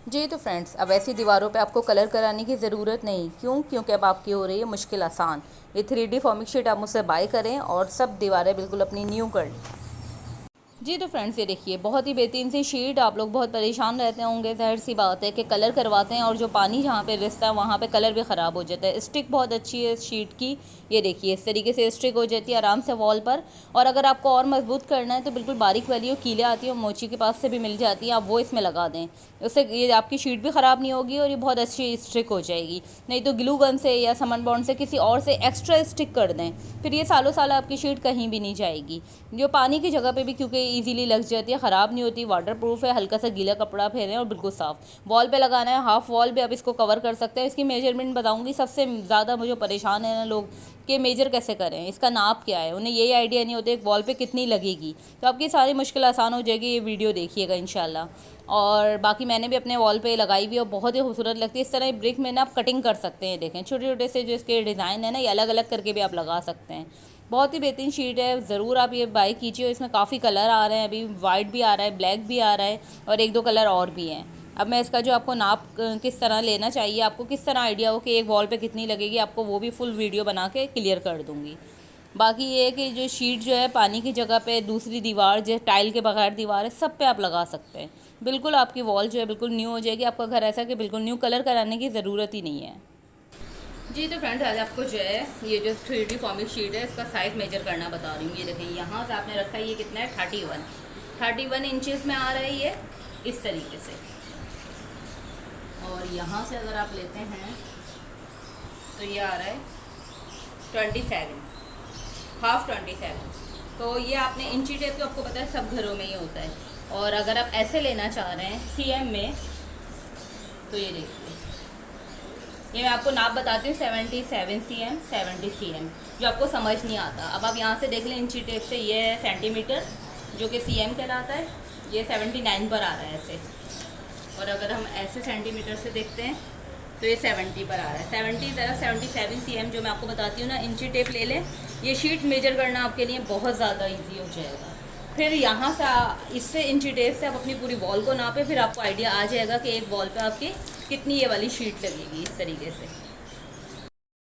जी तो फ्रेंड्स, अब ऐसी दीवारों पे आपको कलर कराने की ज़रूरत नहीं। क्यों? क्योंकि अब आपकी हो रही है मुश्किल आसान। ये 3D फॉर्मिक शीट आप मुझसे बाय करें और सब दीवारें बिल्कुल अपनी न्यू कर लें। जी तो फ्रेंड्स, ये देखिए बहुत ही बेहतरीन सी शीट। आप लोग बहुत परेशान रहते होंगे, ज़ाहिर सी बात है कि कलर करवाते हैं और जो पानी जहाँ पे रिसता है वहाँ पे कलर भी ख़राब हो जाता है। स्टिक बहुत अच्छी है इस शीट की। ये देखिए इस तरीके से स्टिक हो जाती है आराम से वॉल पर। और अगर आपको और मजबूत करना है तो बिल्कुल बारीक वाली वो कीलें आती है, मोची के पास से भी मिल जाती हैं, आप वो इसमें लगा दें। उससे ये आपकी शीट भी ख़राब नहीं होगी और ये बहुत अच्छी स्टिक हो जाएगी। नहीं तो ग्लू गन से या समन बॉन्ड से किसी और से एक्स्ट्रा स्टिक कर दें, फिर ये सालों साल आपकी शीट कहीं भी नहीं जाएगी। जो पानी की जगह पे भी क्योंकि इजीली लग जाती है, ख़राब नहीं होती, वाटर प्रूफ है। हल्का सा गीला कपड़ा फेरें और बिल्कुल साफ़ वॉल पे लगाना है। हाफ वॉल पे आप इसको कवर कर सकते हैं। इसकी मेजरमेंट बताऊंगी। सबसे ज़्यादा मुझे परेशान है ना लोग कि मेजर कैसे करें, इसका नाप क्या है, उन्हें यही आइडिया नहीं होता एक वॉल पे कितनी लगेगी। तो आपकी सारी मुश्किल आसान हो जाएगी। ये वीडियो देखिएगा इंशाल्लाह। और बाकी मैंने भी अपने वॉल पे लगाई हुई और बहुत ही खूबसूरत लगती है। इस तरह ब्रिक में ना आप कटिंग कर सकते हैं। देखें छोटे छोटे से जो इसके डिज़ाइन है ना, ये अलग अलग करके भी आप लगा सकते हैं। बहुत ही बेहतरीन शीट है, ज़रूर आप ये बाय कीजिए। इसमें काफ़ी कलर आ रहे हैं, अभी वाइट भी आ रहा है, ब्लैक भी आ रहा है और एक दो कलर और भी हैं। अब मैं इसका जो आपको नाप किस तरह लेना चाहिए, आपको किस तरह आइडिया हो कि एक वॉल पे कितनी लगेगी, आपको वो भी फुल वीडियो बना के क्लियर कर दूँगी। बाकी ये है कि जो शीट जो है पानी की जगह पे दूसरी दीवार जो टाइल के बगैर दीवार है, सब पे आप लगा सकते हैं। बिल्कुल आपकी वॉल जो है बिल्कुल न्यू हो जाएगी। आपका घर ऐसा कि बिल्कुल न्यू कलर कराने की ज़रूरत ही नहीं है। जी तो फ्रेंड्स, आज आपको जो है ये जो 3D फॉर्मिक शीट है इसका साइज़ मेजर करना बता रही हूँ। ये देखिए यहाँ से आपने रखा है, ये कितना है 31 इंचज़ में आ रहा है ये इस तरीके से। और यहाँ से अगर आप लेते हैं तो ये आ रहा है 27, हाफ 27। तो ये आपने इंची टेप तो आपको पता है सब घरों में ही होता है। और अगर आप ऐसे लेना चाह रहे हैं CM में तो ये देखिए, ये मैं आपको नाप बताती हूँ 77 cm, 70 cm, जो आपको समझ नहीं आता। अब आप यहाँ से देख लें इंची टेप से, ये है सेंटीमीटर जो कि CM कहलाता है। ये 79 पर आ रहा है ऐसे। और अगर हम ऐसे सेंटीमीटर से देखते हैं तो ये 70 पर आ रहा है। 70 तरह 77 cm जो मैं आपको बताती हूँ ना, इंची टेप ले लें। ये शीट मेजर करना आपके लिए बहुत ज़्यादा ईजी हो जाएगा। फिर यहाँ से इससे इंची टेप से आप अपनी पूरी वॉल को नापें, फिर आपको आइडिया आ जाएगा कि एक वॉल पे आपकी कितनी ये वाली शीट लगेगी इस तरीके से।